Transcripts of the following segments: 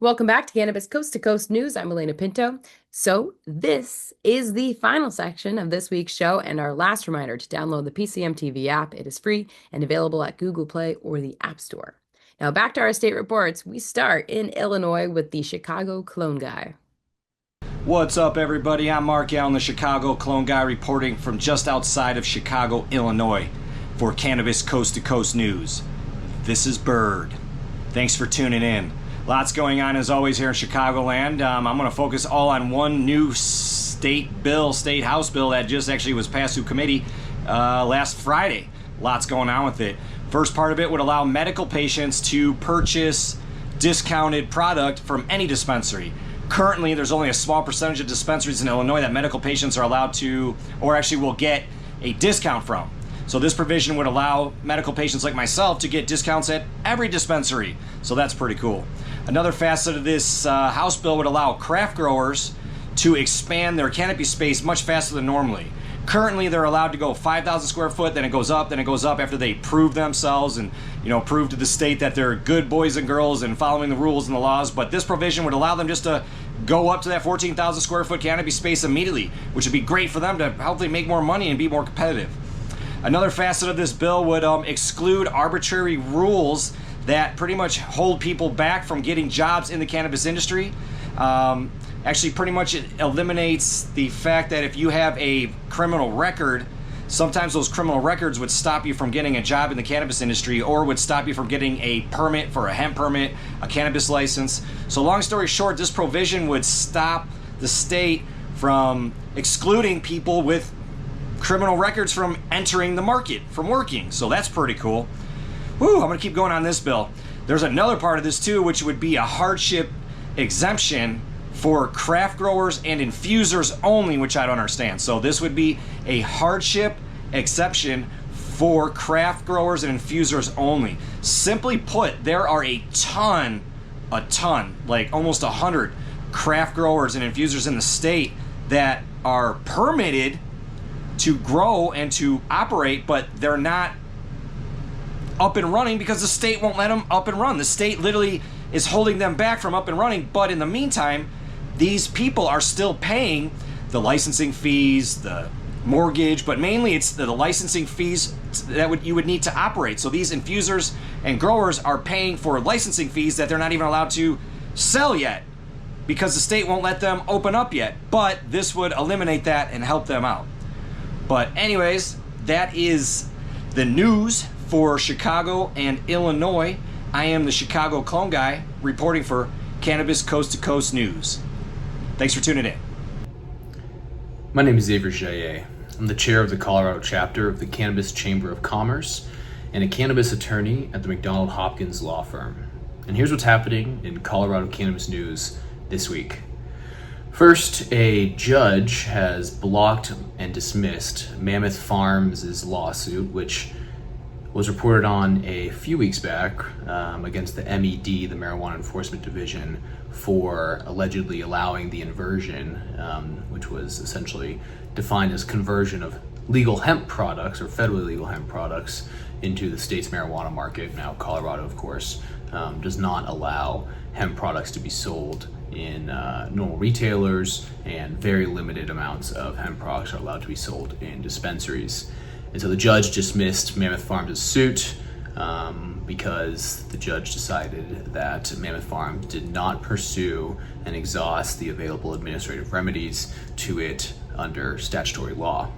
Welcome back to Cannabis Coast to Coast News. I'm Alaina Pinto. So this is the final section of this week's show and our last reminder to download the PCMTV app. It is free and available at Google Play or the App Store. Now back to our state reports. We start in Illinois with the Chicago Clone Guy. What's up, everybody? I'm Mark Allen, the Chicago Clone Guy, reporting from just outside of Chicago, Illinois for Cannabis Coast to Coast News. This is Bird. Thanks for tuning in. Lots going on as always here in Chicagoland. I'm going to focus all on one new state House bill that just actually was passed through committee last Friday. Lots going on with it. First part of it would allow medical patients to purchase discounted product from any dispensary. Currently, there's only a small percentage of dispensaries in Illinois that medical patients are allowed to, or actually will get a discount from. So this provision would allow medical patients like myself to get discounts at every dispensary. So that's pretty cool. Another facet of this House bill would allow craft growers to expand their canopy space much faster than normally. Currently, they're allowed to go 5,000 square foot, then it goes up after they prove themselves and, prove to the state that they're good boys and girls and following the rules and the laws. But this provision would allow them just to go up to that 14,000 square foot canopy space immediately, which would be great for them to hopefully make more money and be more competitive. Another facet of this bill would exclude arbitrary rules that pretty much hold people back from getting jobs in the cannabis industry. Actually, pretty much it eliminates the fact that if you have a criminal record, sometimes those criminal records would stop you from getting a job in the cannabis industry or would stop you from getting a permit for a hemp permit, a cannabis license. So long story short, this provision would stop the state from excluding people with criminal records from entering the market, from working. So that's pretty cool. Woo, I'm gonna keep going on this bill. There's another part of this too, which would be a hardship exemption for craft growers and infusers only, which I don't understand. So this would be a hardship exception for craft growers and infusers only. Simply put, there are a ton, like almost 100 craft growers and infusers in the state that are permitted to grow and to operate, but they're not up and running because the state won't let them up and run. The state literally is holding them back from up and running, but in the meantime, these people are still paying the licensing fees, the mortgage, but mainly it's the licensing fees that you would need to operate. So these infusers and growers are paying for licensing fees that they're not even allowed to sell yet because the state won't let them open up yet. But this would eliminate that and help them out. But anyways, that is the news for Chicago and Illinois. I am the Chicago Clone Guy reporting for Cannabis Coast to Coast News. Thanks for tuning in. My name is Xavier Jaillet. I'm the chair of the Colorado chapter of the Cannabis Chamber of Commerce and a cannabis attorney at the McDonald Hopkins law firm. And here's what's happening in Colorado cannabis news this week. First, a judge has blocked and dismissed Mammoth Farms' lawsuit, which was reported on a few weeks back against the MED, the Marijuana Enforcement Division, for allegedly allowing the inversion, which was essentially defined as conversion of legal hemp products or federally legal hemp products into the state's marijuana market. Now, Colorado, of course, does not allow hemp products to be sold in normal retailers, and very limited amounts of hemp products are allowed to be sold in dispensaries. And so the judge dismissed Mammoth Farms' suit because the judge decided that Mammoth Farms did not pursue and exhaust the available administrative remedies to it under statutory law.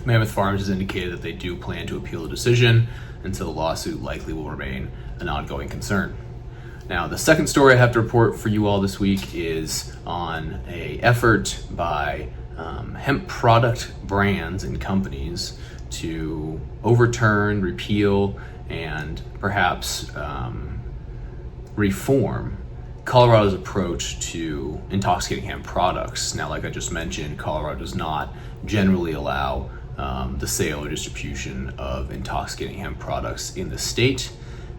Mammoth Farms has indicated that they do plan to appeal the decision, and so the lawsuit likely will remain an ongoing concern. Now, the second story I have to report for you all this week is on an effort by hemp product brands and companies to overturn, repeal, and perhaps reform Colorado's approach to intoxicating hemp products. Now, like I just mentioned, Colorado does not generally allow the sale or distribution of intoxicating hemp products in the state.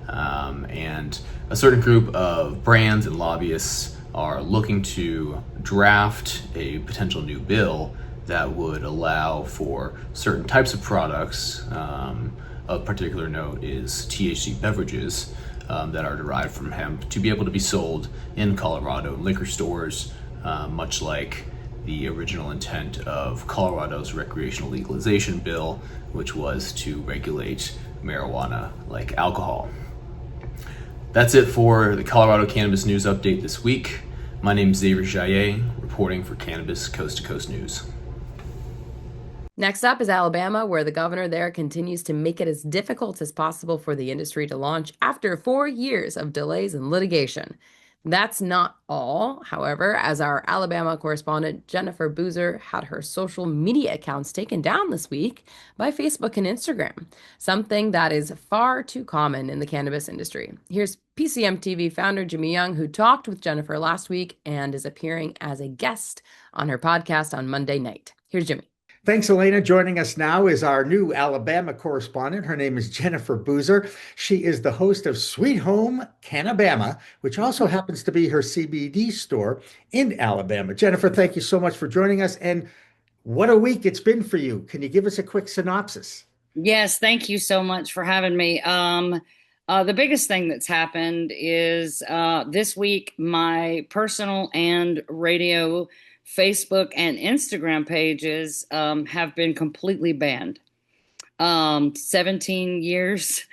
And a certain group of brands and lobbyists are looking to draft a potential new bill that would allow for certain types of products. Of particular note is THC beverages that are derived from hemp to be able to be sold in Colorado liquor stores, much like the original intent of Colorado's recreational legalization bill, which was to regulate marijuana like alcohol. That's it for the Colorado Cannabis News Update this week. My name is Xavier Jaillet, reporting for Cannabis Coast to Coast News. Next up is Alabama, where the governor there continues to make it as difficult as possible for the industry to launch after 4 years of delays and litigation. That's not all, however, as our Alabama correspondent Jennifer Boozer had her social media accounts taken down this week by Facebook and Instagram, something that is far too common in the cannabis industry. Here's PCMTV founder Jimmy Young, who talked with Jennifer last week and is appearing as a guest on her podcast on Monday night. Here's Jimmy. Thanks, Alaina. Joining us now is our new Alabama correspondent. Her name is Jennifer Boozer. She is the host of Sweet Home Cannabama, which also happens to be her CBD store in Alabama. Jennifer, thank you so much for joining us. And what a week it's been for you. Can you give us a quick synopsis? Yes, thank you so much for having me. The biggest thing that's happened is this week, my personal and radio Facebook and Instagram pages have been completely banned. 17 years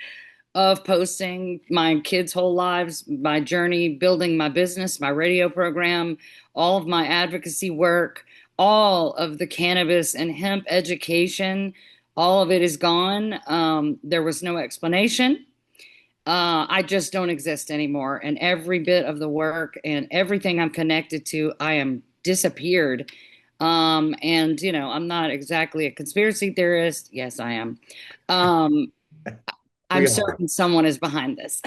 of posting my kids' whole lives, my journey, building my business, my radio program, all of my advocacy work, all of the cannabis and hemp education, all of it is gone. There was no explanation. I just don't exist anymore. And every bit of the work and everything I'm connected to, I am disappeared. And I'm not exactly a conspiracy theorist. Yes, I am. I'm certain someone is behind this.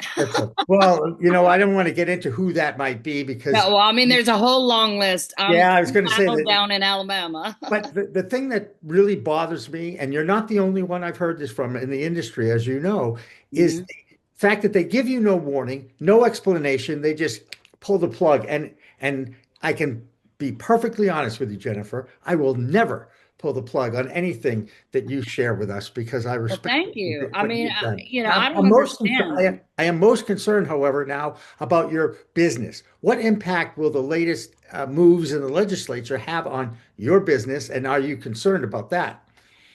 Well, I don't want to get into who that might be because there's a whole long list. I was going to say that down in Alabama. But the thing that really bothers me, and you're not the only one I've heard this from in the industry, as you know, is the fact that they give you no warning, no explanation. They just pull the plug. And I can be perfectly honest with you, Jennifer. I will never pull the plug on anything that you share with us because I respect. Well, thank you. I don't understand. I am most concerned, however, now about your business. What impact will the latest moves in the legislature have on your business, and are you concerned about that?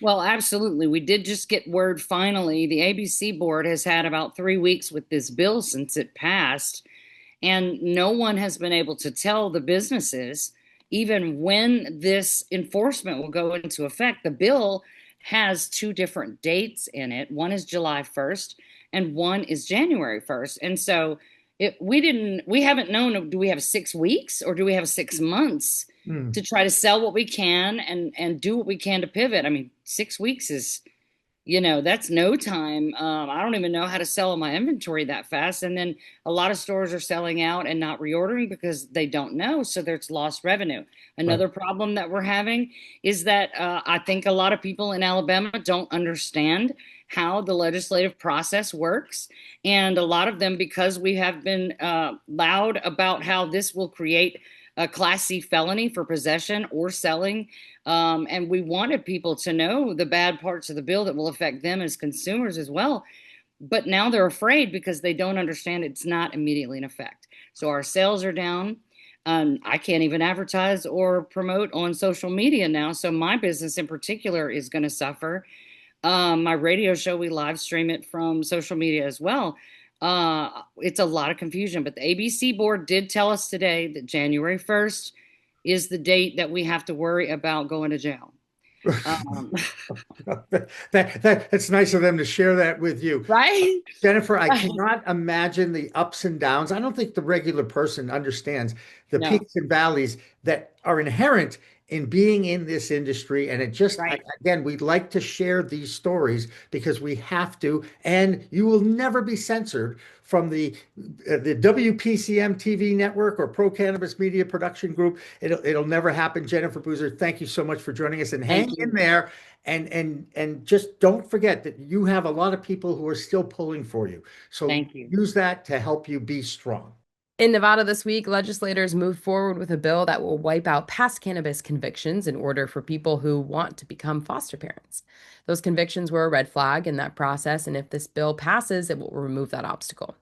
Well, absolutely. We did just get word finally. The ABC board has had about 3 weeks with this bill since it passed. And no one has been able to tell the businesses even when this enforcement will go into effect. The bill has 2 different dates in it. One is July 1st and one is January 1st. And so we haven't known, do we have 6 weeks or do we have 6 months to try to sell what we can and do what we can to pivot? 6 weeks is, that's no time. I don't even know how to sell my inventory that fast. And then a lot of stores are selling out and not reordering because they don't know. So there's lost revenue. Another problem that we're having is that I think a lot of people in Alabama don't understand how the legislative process works. And a lot of them, because we have been loud about how this will create a Class C felony for possession or selling. And we wanted people to know the bad parts of the bill that will affect them as consumers as well. But now they're afraid because they don't understand it's not immediately in effect. So our sales are down. I can't even advertise or promote on social media now. So my business in particular is going to suffer. My radio show, we live stream it from social media as well. It's a lot of confusion, but the ABC board did tell us today that January 1st is the date that we have to worry about going to jail. That's nice of them to share that with you. Right? Jennifer, I cannot imagine the ups and downs. I don't think the regular person understands the peaks and valleys that are inherent in being in this industry. And it just, again, we'd like to share these stories because we have to, and you will never be censored from the WPCM TV network or Pro Cannabis Media Production Group. It'll never happen. Jennifer Boozer, thank you so much for joining us, and hang in there. And just don't forget that you have a lot of people who are still pulling for you. So thank you. Use that to help you be strong. In Nevada this week, legislators moved forward with a bill that will wipe out past cannabis convictions in order for people who want to become foster parents. Those convictions were a red flag in that process, and if this bill passes, it will remove that obstacle.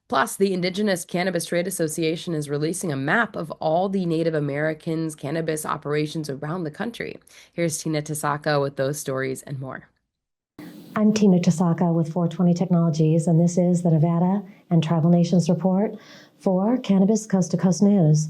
Plus, the Indigenous Cannabis Trade Association is releasing a map of all the Native Americans' cannabis operations around the country. Here's Tina Tasaka with those stories and more. I'm Tina Tasaka with 420 Technologies, and this is the Nevada and Tribal Nations Report for Cannabis Coast to Coast News.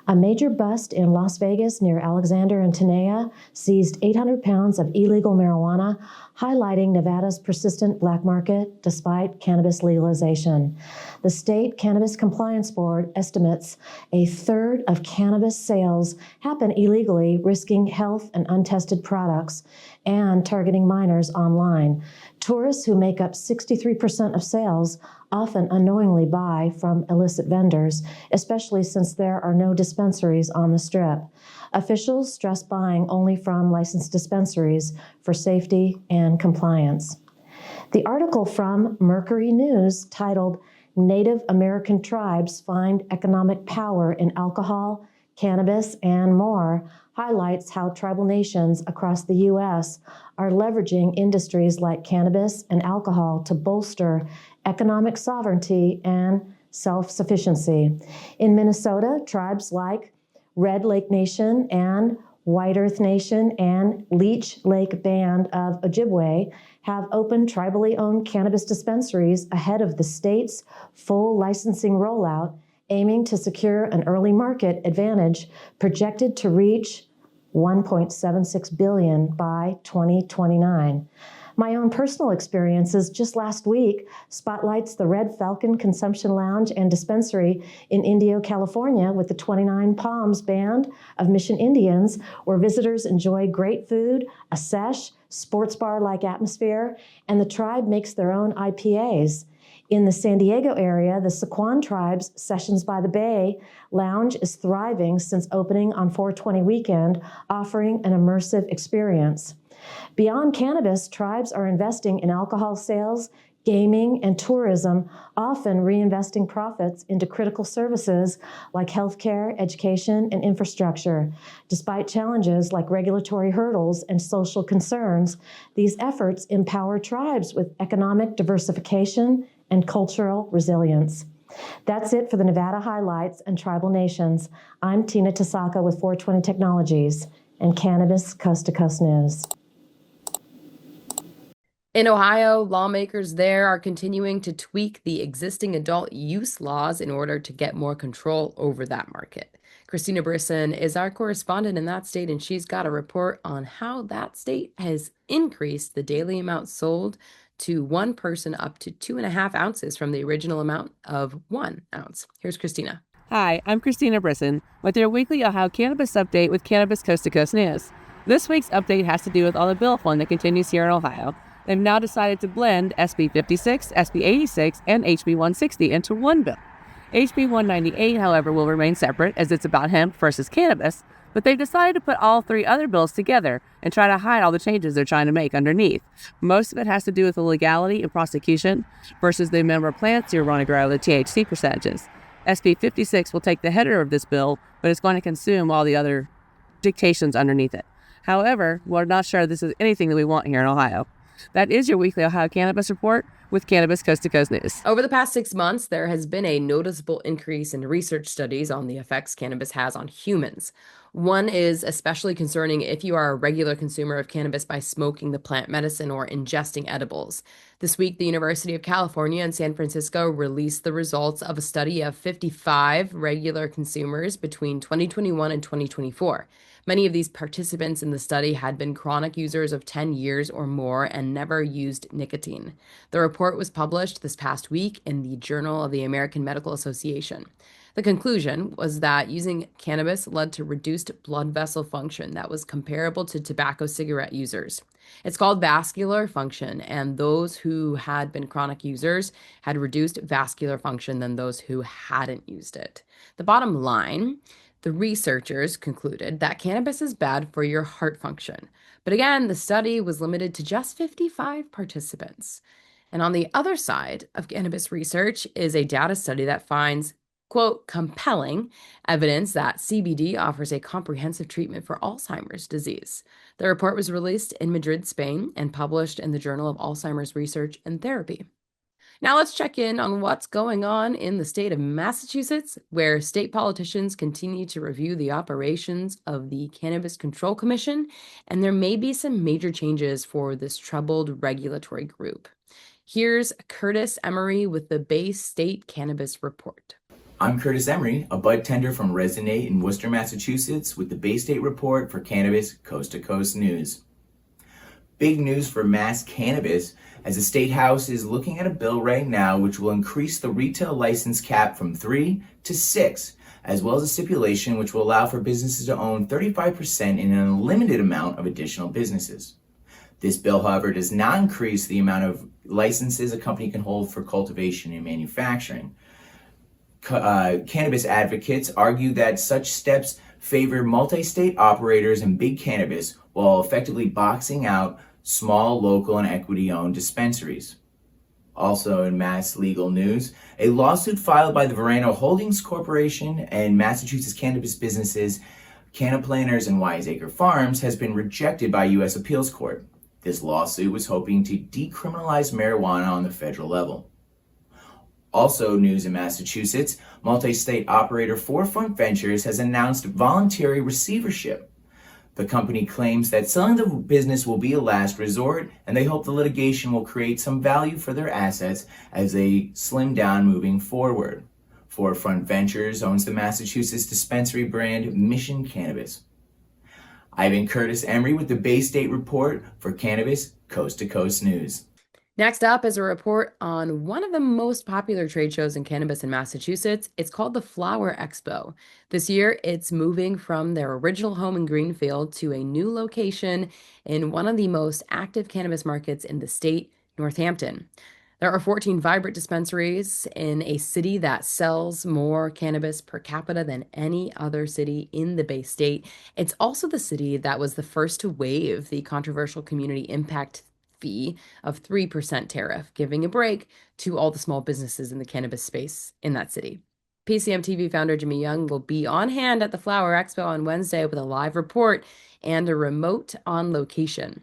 A major bust in Las Vegas near Alexander and Tenaya seized 800 pounds of illegal marijuana, highlighting Nevada's persistent black market despite cannabis legalization. The State Cannabis Compliance Board estimates a third of cannabis sales happen illegally, risking health and untested products and targeting minors online. Tourists, who make up 63% of sales, often unknowingly buy from illicit vendors, especially since there are no dispensaries on the Strip. Officials stress buying only from licensed dispensaries for safety and compliance. The article from Mercury News, titled "Native American Tribes Find Economic Power in Alcohol, Cannabis, and More," highlights how tribal nations across the U.S. are leveraging industries like cannabis and alcohol to bolster economic sovereignty and self-sufficiency. In Minnesota, tribes like Red Lake Nation and White Earth Nation and Leech Lake Band of Ojibwe have opened tribally owned cannabis dispensaries ahead of the state's full licensing rollout, aiming to secure an early market advantage projected to reach $1.76 billion by 2029. My own personal experiences just last week spotlights the Red Falcon Consumption Lounge and Dispensary in Indio, California, with the 29 Palms Band of Mission Indians, where visitors enjoy great food, a sesh, sports bar-like atmosphere, and the tribe makes their own IPAs. In the San Diego area, the Sequan Tribe's Sessions by the Bay Lounge is thriving since opening on 420 weekend, offering an immersive experience. Beyond cannabis, tribes are investing in alcohol sales, gaming, and tourism, often reinvesting profits into critical services like healthcare, education, and infrastructure. Despite challenges like regulatory hurdles and social concerns, these efforts empower tribes with economic diversification and cultural resilience. That's it for the Nevada highlights and tribal nations. I'm Tina Tasaka with 420 Technologies and Cannabis Coast to Coast News. In Ohio, lawmakers there are continuing to tweak the existing adult use laws in order to get more control over that market. Christina Brisson is our correspondent in that state, and she's got a report on how that state has increased the daily amount sold to one person up to 2.5 ounces from the original amount of 1 ounce. Here's Christina. Hi, I'm Christina Brisson with your weekly Ohio Cannabis Update with Cannabis Coast to Coast News. This week's update has to do with all the bill fun that continues here in Ohio. They've now decided to blend SB 56, SB 86, and HB 160 into one bill. HB 198, however, will remain separate as it's about hemp versus cannabis, but they've decided to put all three other bills together and try to hide all the changes they're trying to make underneath. Most of it has to do with the legality and prosecution versus the number of plants you're going to grow, the THC percentages. SB 56 will take the header of this bill, but it's going to consume all the other dictations underneath it. However, we're not sure this is anything that we want here in Ohio. That is your weekly Ohio Cannabis Report with Cannabis Coast to Coast News. Over the past 6 months, there has been a noticeable increase in research studies on the effects cannabis has on humans. One is especially concerning if you are a regular consumer of cannabis by smoking the plant medicine or ingesting edibles. This week, the University of California in San Francisco released the results of a study of 55 regular consumers between 2021 and 2024. Many of these participants in the study had been chronic users of 10 years or more and never used nicotine. The report was published this past week in the Journal of the American Medical Association. The conclusion was that using cannabis led to reduced blood vessel function that was comparable to tobacco cigarette users. It's called vascular function, and those who had been chronic users had reduced vascular function than those who hadn't used it. The bottom line: the researchers concluded that cannabis is bad for your heart function. But again, the study was limited to just 55 participants. And on the other side of cannabis research is a data study that finds, quote, compelling evidence that CBD offers a comprehensive treatment for Alzheimer's disease. The report was released in Madrid, Spain, and published in the Journal of Alzheimer's Research and Therapy. Now let's check in on what's going on in the state of Massachusetts, where state politicians continue to review the operations of the Cannabis Control Commission, and there may be some major changes for this troubled regulatory group. Here's Curtis Emery with the Bay State Cannabis Report. I'm Curtis Emery, a bud tender from Resonate in Worcester, Massachusetts, with the Bay State Report for Cannabis Coast to Coast News. Big news for Mass Cannabis, as the State House is looking at a bill right now which will increase the retail license cap from 3 to 6, as well as a stipulation which will allow for businesses to own 35% in an unlimited amount of additional businesses. This bill, however, does not increase the amount of licenses a company can hold for cultivation and manufacturing. Cannabis advocates argue that such steps favor multi-state operators and big cannabis while effectively boxing out small, local, and equity-owned dispensaries. Also in mass legal news, a lawsuit filed by the Verano Holdings Corporation and Massachusetts cannabis businesses Cannaplanners and Wiseacre Farms has been rejected by U.S. Appeals Court. This lawsuit was hoping to decriminalize marijuana on the federal level. Also news in Massachusetts, multi-state operator Forefront Ventures has announced voluntary receivership. The company claims that selling the business will be a last resort, and they hope the litigation will create some value for their assets as they slim down moving forward. Forefront Ventures owns the Massachusetts dispensary brand Mission Cannabis. I've been Curtis Emery with the Bay State Report for Cannabis Coast to Coast News. Next up is a report on one of the most popular trade shows in cannabis in Massachusetts. It's called the Flower Expo. This year, it's moving from their original home in Greenfield to a new location in one of the most active cannabis markets in the state, Northampton. There are 14 vibrant dispensaries in a city that sells more cannabis per capita than any other city in the Bay State. It's also the city that was the first to waive the controversial community impact fee of 3% tariff, giving a break to all the small businesses in the cannabis space in that city. PCMTV founder Jimmy Young will be on hand at the Flower Expo on Wednesday with a live report and a remote on location.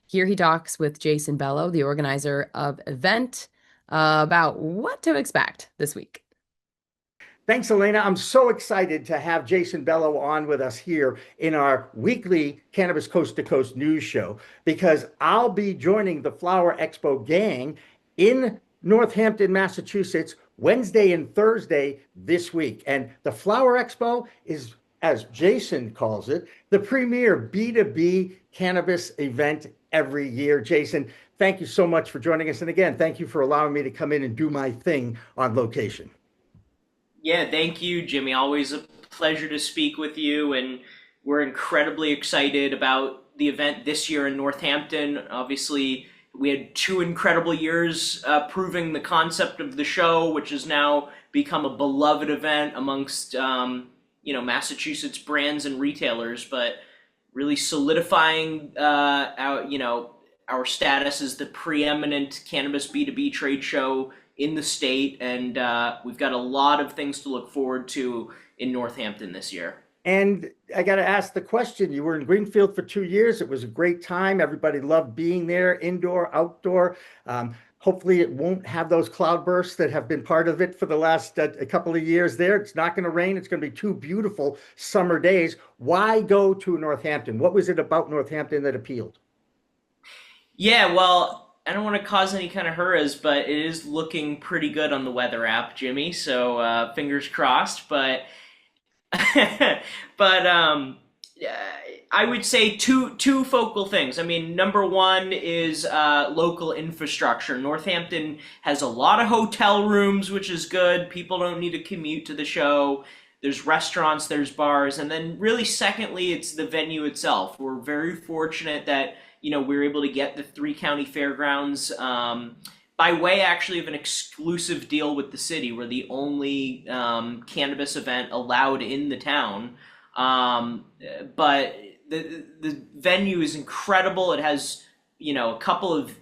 Here he talks with Jason Bello, the organizer of event, about what to expect this week. Thanks, Alaina. I'm so excited to have Jason Bello on with us here in our weekly Cannabis Coast to Coast news show, because I'll be joining the Flower Expo gang in Northampton, Massachusetts, Wednesday and Thursday this week. And the Flower Expo is, as Jason calls it, the premier B2B cannabis event every year. Jason, thank you so much for joining us. And again, thank you for allowing me to come in and do my thing on location. Yeah, thank you, Jimmy. Always a pleasure to speak with you, and we're incredibly excited about the event this year in Northampton. Obviously, we had 2 incredible years proving the concept of the show, which has now become a beloved event amongst Massachusetts brands and retailers, but really solidifying our status as the preeminent cannabis B2B trade show in the state, and we've got a lot of things to look forward to in Northampton this year. And I got to ask the question, you were in Greenfield for 2 years. It was a great time. Everybody loved being there, indoor, outdoor. Hopefully it won't have those cloudbursts that have been part of it for the last a couple of years there. It's not going to rain. It's going to be 2 beautiful summer days. Why go to Northampton? What was it about Northampton that appealed? Yeah, well, I don't want to cause any kind of hurras, but it is looking pretty good on the weather app, Jimmy. So fingers crossed. But I would say two focal things. I mean, number one is local infrastructure. Northampton has a lot of hotel rooms, which is good. People don't need to commute to the show. There's restaurants, there's bars, and then really secondly, it's the venue itself. We're very fortunate that we were able to get the 3-county fairgrounds by way actually of an exclusive deal with the city. We're the only cannabis event allowed in the town. But the venue is incredible. It has, a couple of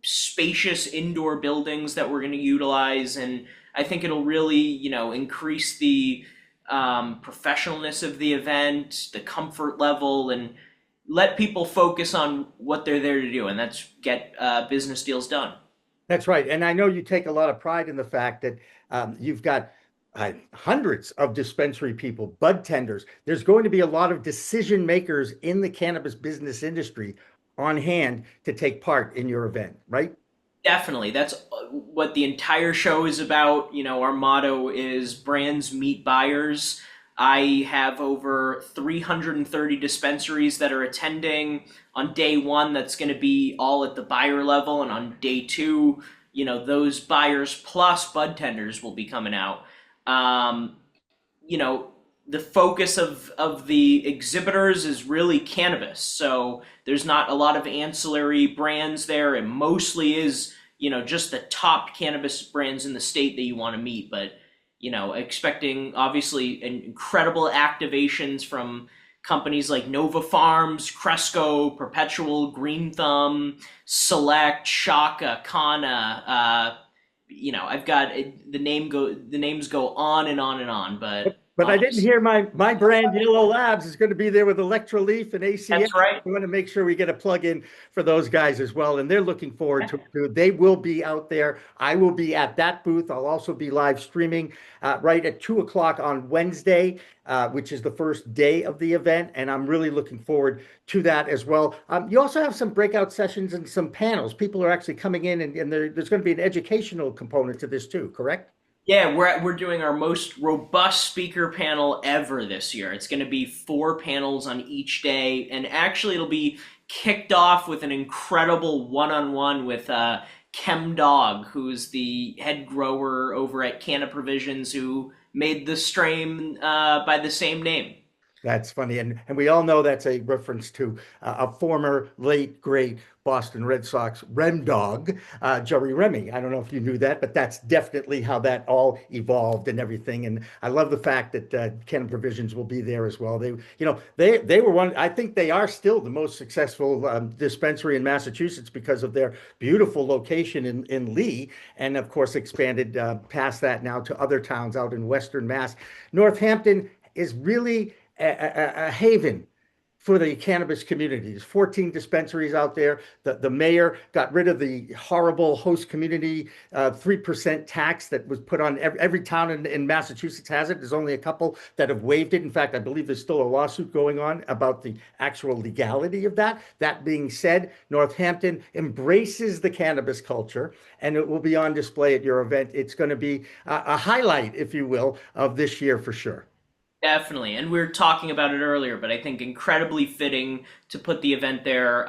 spacious indoor buildings that we're going to utilize. And I think it'll really, increase the professionalness of the event, the comfort level, and let people focus on what they're there to do, and that's get business deals done. That's right. And I know you take a lot of pride in the fact that you've got hundreds of dispensary people, bud tenders. There's going to be a lot of decision makers in the cannabis business industry on hand to take part in your event, right? Definitely. That's what the entire show is about. You know, our motto is brands meet buyers. I have over 330 dispensaries that are attending. On day one, that's going to be all at the buyer level. And on day two, you know, those buyers plus bud tenders will be coming out. You know, the focus of the exhibitors is really cannabis. So there's not a lot of ancillary brands there. It mostly is, you know, just the top cannabis brands in the state that you want to meet. But, you know, expecting obviously incredible activations from companies like Nova Farms, Cresco, Perpetual, Green Thumb, Select, Shaka, Kana. You know, I've got the names go on and on and on, but I didn't hear my brand, Yellow Labs, is going to be there with Electroleaf and ACM. That's right. We want to make sure we get a plug in for those guys as well. And they're looking forward to it. They will be out there. I will be at that booth. I'll also be live streaming right at 2 o'clock on Wednesday, which is the first day of the event. And I'm really looking forward to that as well. You also have some breakout sessions and some panels. People are actually coming in and there's going to be an educational component to this too, correct? Yeah, we're doing our most robust speaker panel ever this year. It's going to be 4 panels on each day, and actually it'll be kicked off with an incredible one-on-one with Chem Dog, who's the head grower over at Canna Provisions, who made the strain by the same name. That's funny. And we all know that's a reference to a former late, great Boston Red Sox Rem dog, Jerry Remy. I don't know if you knew that, but that's definitely how that all evolved and everything. And I love the fact that Canna Provisions will be there as well. They were one, I think they are still the most successful dispensary in Massachusetts because of their beautiful location in Lee. And of course, expanded past that now to other towns out in Western Mass. Northampton is really a haven for the cannabis community. There's 14 dispensaries out there. The mayor got rid of the horrible host community 3% tax that was put on every town in Massachusetts has it. There's only a couple that have waived it. In fact, I believe there's still a lawsuit going on about the actual legality of that. That being said, Northampton embraces the cannabis culture, and it will be on display at your event. It's going to be a highlight, if you will, of this year for sure. Definitely, and we were talking about it earlier, but I think incredibly fitting to put the event there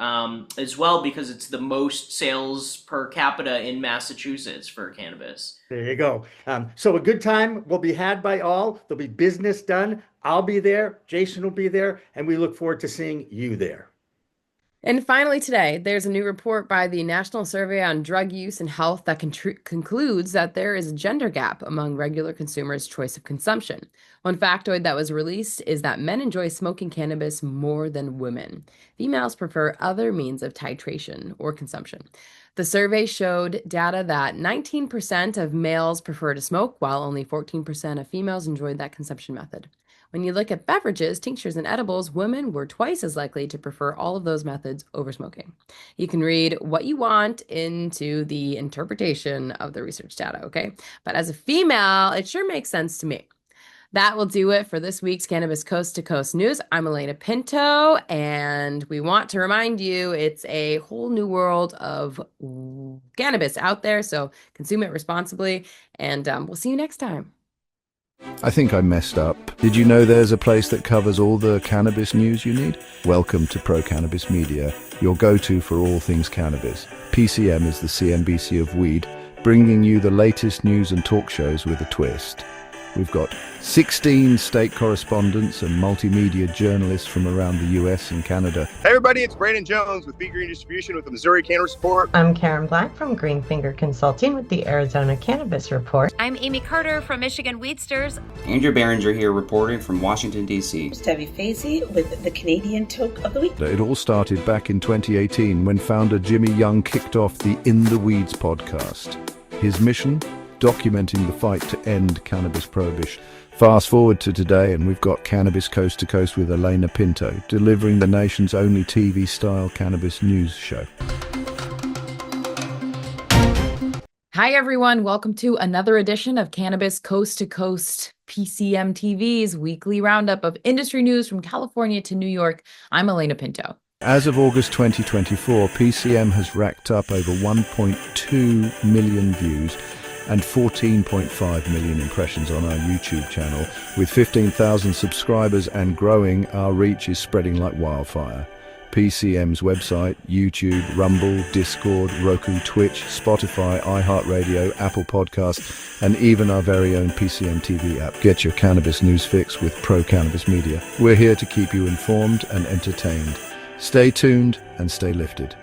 as well because it's the most sales per capita in Massachusetts for cannabis. There you go. So a good time will be had by all. There'll be business done. I'll be there. Jason will be there, and we look forward to seeing you there. And finally today, there's a new report by the National Survey on Drug Use and Health that concludes that there is a gender gap among regular consumers' choice of consumption. One factoid that was released is that men enjoy smoking cannabis more than women. Females prefer other means of titration or consumption. The survey showed data that 19% of males prefer to smoke, while only 14% of females enjoyed that consumption method. When you look at beverages, tinctures, and edibles, women were twice as likely to prefer all of those methods over smoking. You can read what you want into the interpretation of the research data, okay? But as a female, it sure makes sense to me. That will do it for this week's Cannabis Coast to Coast News. I'm Alaina Pinto, and we want to remind you it's a whole new world of cannabis out there, so consume it responsibly, and we'll see you next time. I think I messed up. Did you know there's a place that covers all the cannabis news you need? Welcome to Pro Cannabis Media, your go-to for all things cannabis. PCM is the CNBC of weed, bringing you the latest news and talk shows with a twist. We've got 16 state correspondents and multimedia journalists from around the US and Canada. Hey everybody, it's Brandon Jones with Big Green Distribution with the Missouri Cannabis Report. I'm Karen Black from Greenfinger Consulting with the Arizona Cannabis Report. I'm Amy Carter from Michigan Weedsters. Andrew Behringer here reporting from Washington, D.C. Stevie Fazy with the Canadian Toke of the Week. It all started back in 2018 when founder Jimmy Young kicked off the In the Weeds podcast. His mission? Documenting the fight to end cannabis prohibition. Fast forward to today and we've got Cannabis Coast to Coast with Alaina Pinto, delivering the nation's only TV-style cannabis news show. Hi, everyone. Welcome to another edition of Cannabis Coast to Coast, PCMTV's weekly roundup of industry news from California to New York. I'm Alaina Pinto. As of August 2024, PCM has racked up over 1.2 million views and 14.5 million impressions on our YouTube channel. With 15,000 subscribers and growing, our reach is spreading like wildfire. PCM's website, YouTube, Rumble, Discord, Roku, Twitch, Spotify, iHeartRadio, Apple Podcasts, and even our very own PCMTV app. Get your cannabis news fix with Pro Cannabis Media. We're here to keep you informed and entertained. Stay tuned and stay lifted.